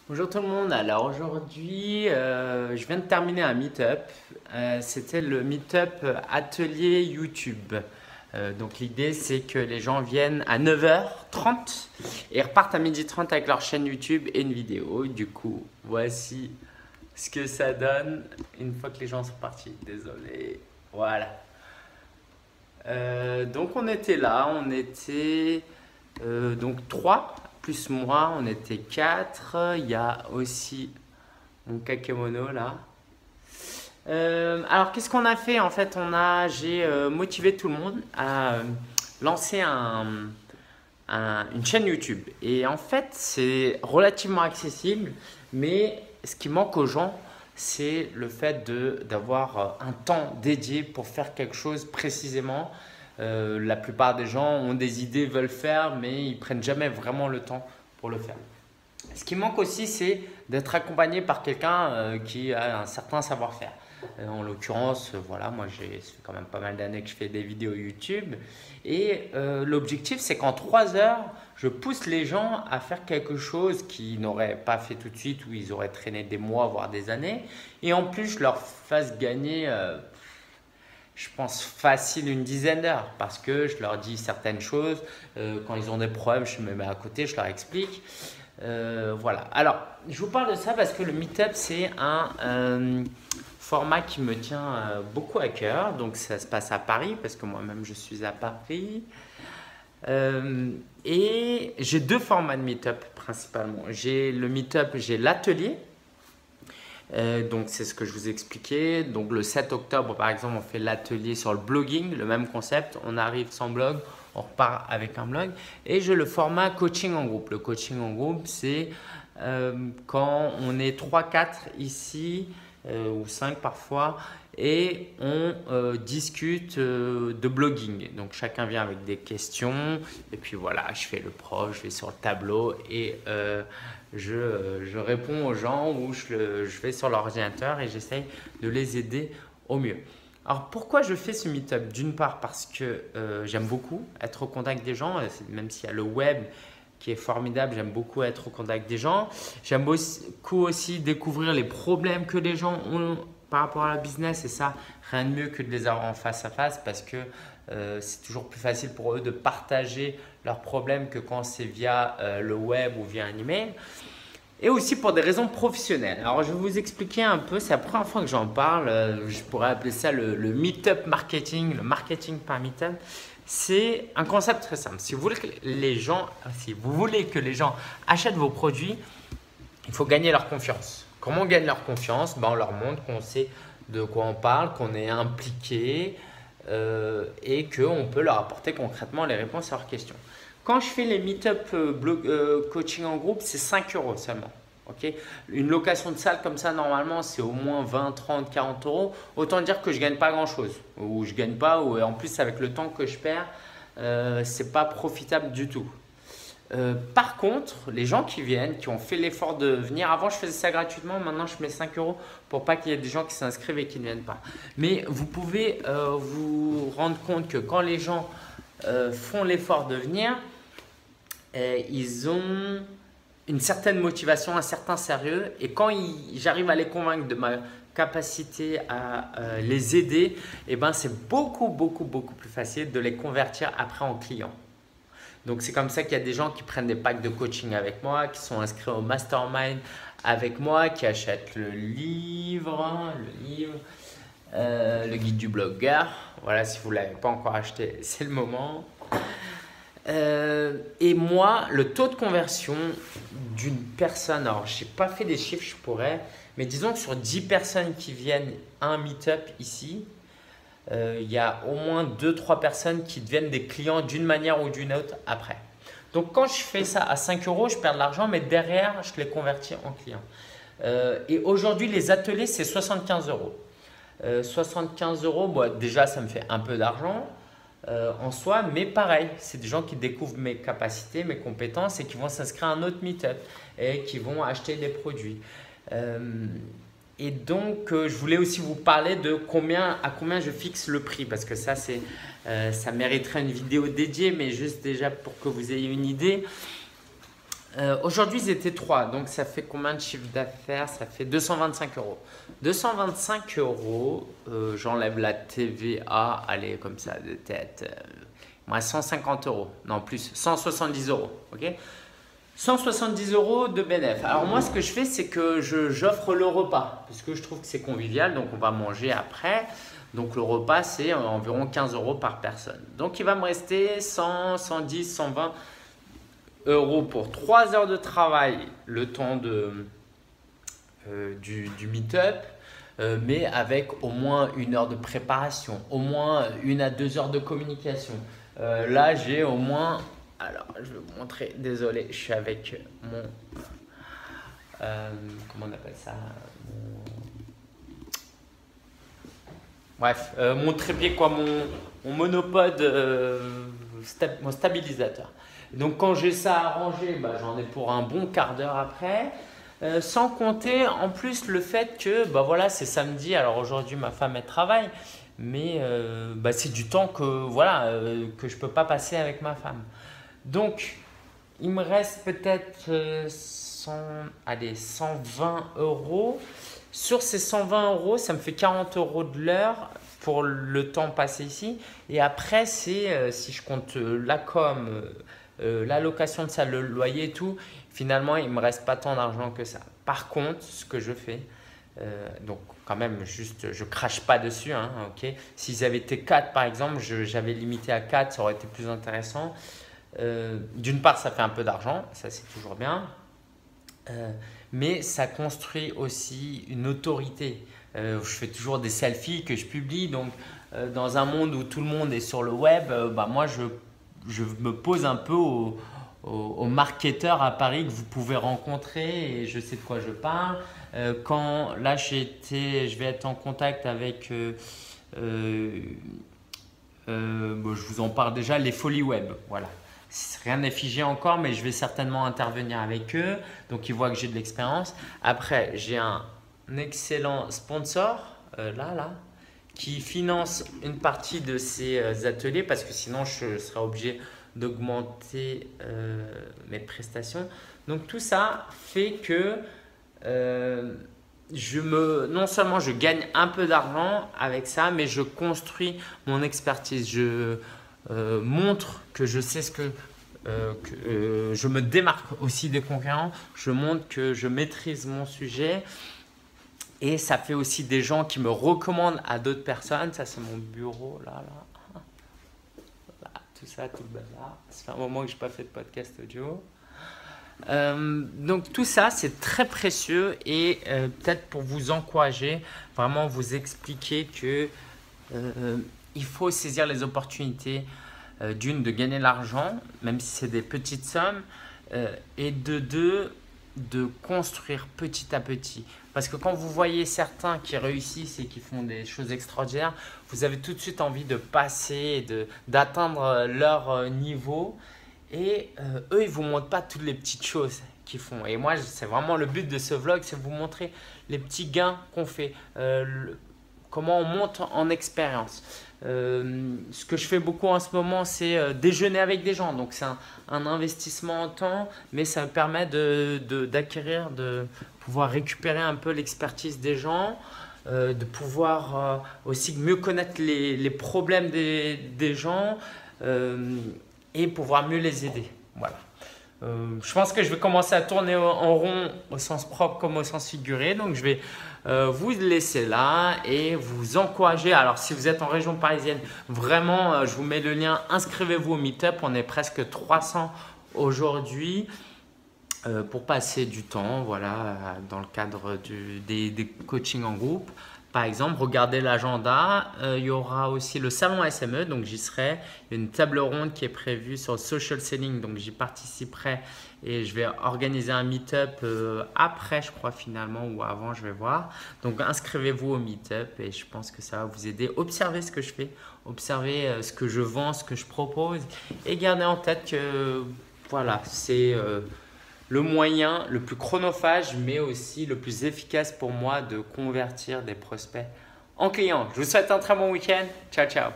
Bonjour tout le monde, alors aujourd'hui je viens de terminer un meet-up. C'était le meet-up atelier YouTube. Donc l'idée c'est que les gens viennent à 9h30 et repartent à 12h30 avec leur chaîne YouTube et une vidéo. Du coup voici ce que ça donne une fois que les gens sont partis. Désolé, voilà. Donc on était là, on était donc 3 plus moi, on était 4. Il y a aussi mon kakemono là. Alors qu'est-ce qu'on a fait en fait? J'ai motivé tout le monde à lancer une chaîne YouTube. Et en fait c'est relativement accessible, mais ce qui manque aux gens, c'est le fait d'avoir un temps dédié pour faire quelque chose précisément. La plupart des gens ont des idées, veulent faire, mais ils prennent jamais vraiment le temps pour le faire. Ce qui manque aussi, c'est d'être accompagné par quelqu'un qui a un certain savoir-faire. En l'occurrence, voilà, moi, ça fait quand même pas mal d'années que je fais des vidéos YouTube. Et l'objectif, c'est qu'en 3 heures, je pousse les gens à faire quelque chose qu'ils n'auraient pas fait tout de suite, où ils auraient traîné des mois, voire des années. Et en plus, je leur fasse gagner je pense facile une dizaine d'heures parce que je leur dis certaines choses. Quand ils ont des problèmes, je me mets à côté, je leur explique. Voilà. Alors, je vous parle de ça parce que le Meetup, c'est un format qui me tient beaucoup à cœur. Donc, ça se passe à Paris parce que moi-même, je suis à Paris. Et j'ai deux formats de Meetup principalement. J'ai le Meetup, j'ai l'atelier. Donc c'est ce que je vous expliquais. Donc le 7 octobre par exemple, on fait l'atelier sur le blogging, le même concept. On arrive sans blog, on repart avec un blog. Et j'ai le format coaching en groupe. Le coaching en groupe, c'est quand on est 3-4 ici, ou 5 parfois, et on discute de blogging. Donc chacun vient avec des questions, et puis voilà, je fais le prof, je vais sur le tableau et je réponds aux gens ou je vais sur l'ordinateur et j'essaye de les aider au mieux. Alors pourquoi je fais ce meet-up? D'une part parce que j'aime beaucoup être au contact des gens, même s'il y a le web qui est formidable, j'aime beaucoup être au contact des gens. J'aime beaucoup aussi découvrir les problèmes que les gens ont par rapport à la business, et ça, rien de mieux que de les avoir en face à face parce que c'est toujours plus facile pour eux de partager leurs problèmes que quand c'est via le web ou via un email. Et aussi pour des raisons professionnelles. Alors je vais vous expliquer un peu, c'est la première fois que j'en parle, je pourrais appeler ça le meet-up marketing, le marketing par meet-up. C'est un concept très simple. Si vous voulez que les gens achètent vos produits, il faut gagner leur confiance. Comment on gagne leur confiance? On leur montre qu'on sait de quoi on parle, qu'on est impliqué et qu'on peut leur apporter concrètement les réponses à leurs questions. Quand je fais les meet-up coaching en groupe, c'est 5 euros seulement. Okay, une location de salle comme ça, normalement, c'est au moins 20, 30, 40 euros. Autant dire que je ne gagne pas grand-chose. Ou je ne gagne pas, ou en plus, avec le temps que je perds, ce n'est pas profitable du tout. Par contre, les gens qui viennent, qui ont fait l'effort de venir, avant je faisais ça gratuitement, maintenant je mets 5 euros pour pas qu'il y ait des gens qui s'inscrivent et qui ne viennent pas. Mais vous pouvez vous rendre compte que quand les gens font l'effort de venir, ils ont une certaine motivation, un certain sérieux, et quand j'arrive à les convaincre de ma capacité à les aider, et ben c'est beaucoup plus facile de les convertir après en clients. Donc c'est comme ça qu'il y a des gens qui prennent des packs de coaching avec moi, qui sont inscrits au mastermind avec moi, qui achètent le guide du blogueur. Voilà, si vous ne l'avez pas encore acheté, c'est le moment. Et moi, le taux de conversion d'une personne, alors je n'ai pas fait des chiffres, je pourrais, mais disons que sur 10 personnes qui viennent à un meet-up ici, il y a au moins 2-3 personnes qui deviennent des clients d'une manière ou d'une autre après. Donc quand je fais ça à 5 euros, je perds de l'argent, mais derrière, je les convertis en clients. Et aujourd'hui, les ateliers, c'est 75 euros. 75 euros, bon, déjà, ça me fait un peu d'argent en soi, mais pareil, c'est des gens qui découvrent mes capacités, mes compétences et qui vont s'inscrire à un autre meet-up et qui vont acheter des produits. Et donc, je voulais aussi vous parler de à combien je fixe le prix parce que ça mériterait une vidéo dédiée, mais juste déjà pour que vous ayez une idée. Aujourd'hui, ils étaient 3. Donc, ça fait combien de chiffre d'affaires? Ça fait 225 euros. 225 euros, j'enlève la TVA, allez, comme ça, de tête. Moi, 150 euros. Non, plus, 170 euros. Ok, 170 euros de bénéfice. Alors, moi, ce que je fais, c'est que j'offre le repas. Parce que je trouve que c'est convivial. Donc, on va manger après. Donc, le repas, c'est environ 15 euros par personne. Donc, il va me rester 100, 110, 120 euros pour 3 heures de travail, le temps du meet-up, mais avec au moins 1 heure de préparation, au moins 1 à 2 heures de communication. Là, j'ai au moins, alors je vais vous montrer, désolé, je suis avec mon, comment on appelle ça, bref, mon trépied, quoi, mon monopode, mon stabilisateur. Donc quand j'ai ça arrangé, bah, j'en ai pour un bon quart d'heure après. Sans compter en plus le fait que bah, voilà, c'est samedi. Alors aujourd'hui ma femme elle travaille, mais bah, c'est du temps que, voilà, que je ne peux pas passer avec ma femme. Donc il me reste peut-être 120 euros. Sur ces 120 euros, ça me fait 40 euros de l'heure pour le temps passé ici. Et après, c'est si je compte la com, la location de salle, le loyer et tout, finalement, il ne me reste pas tant d'argent que ça. Par contre, ce que je fais, donc quand même, juste, je crache pas dessus. Hein, okay. S'ils avaient été 4 par exemple, j'avais limité à 4, ça aurait été plus intéressant. D'une part, ça fait un peu d'argent, ça c'est toujours bien. Mais ça construit aussi une autorité. Je fais toujours des selfies que je publie. Donc, dans un monde où tout le monde est sur le web, bah, moi, je me pose un peu aux marketeurs à Paris que vous pouvez rencontrer et je sais de quoi je parle. Quand là, je vais être en contact avec, bon, je vous en parle déjà, les Folies Web. Voilà. Rien n'est figé encore, mais je vais certainement intervenir avec eux. Donc, ils voient que j'ai de l'expérience. Après, j'ai un excellent sponsor, là, qui finance une partie de ces ateliers parce que sinon, je serais obligé d'augmenter mes prestations. Donc, tout ça fait que non seulement je gagne un peu d'argent avec ça, mais je construis mon expertise. Je montre que je sais ce que je me démarque aussi des concurrents, je montre que je maîtrise mon sujet et ça fait aussi des gens qui me recommandent à d'autres personnes. Ça c'est mon bureau là, tout ça, tout le bazar. Ça fait un moment que je n'ai pas fait de podcast audio. Donc tout ça c'est très précieux et peut-être pour vous encourager, vraiment vous expliquer que il faut saisir les opportunités, d'une, de gagner de l'argent, même si c'est des petites sommes, et de deux, de construire petit à petit. Parce que quand vous voyez certains qui réussissent et qui font des choses extraordinaires, vous avez tout de suite envie de passer, d'atteindre leur niveau. Et eux, ils ne vous montrent pas toutes les petites choses qu'ils font. Et moi, c'est vraiment le but de ce vlog, c'est vous montrer les petits gains qu'on fait, comment on monte en expérience. Ce que je fais beaucoup en ce moment, c'est déjeuner avec des gens. Donc, c'est un investissement en temps, mais ça me permet d'acquérir, de pouvoir récupérer un peu l'expertise des gens, de pouvoir aussi mieux connaître les problèmes des gens et pouvoir mieux les aider. Voilà. Je pense que je vais commencer à tourner en rond au sens propre comme au sens figuré. Donc, je vais vous laisser là et vous encourager. Alors, si vous êtes en région parisienne, vraiment, je vous mets le lien. Inscrivez-vous au Meetup. On est presque 300 aujourd'hui pour passer du temps, voilà, dans le cadre des coachings en groupe. Par exemple, regardez l'agenda, il y aura aussi le salon SME, donc j'y serai. Il y a une table ronde qui est prévue sur le social selling, donc j'y participerai et je vais organiser un meet-up après, je crois finalement, ou avant, je vais voir. Donc inscrivez-vous au meet-up et je pense que ça va vous aider. Observez ce que je fais, observez ce que je vends, ce que je propose et gardez en tête que voilà, c'est le moyen le plus chronophage, mais aussi le plus efficace pour moi de convertir des prospects en clients. Je vous souhaite un très bon week-end. Ciao, ciao.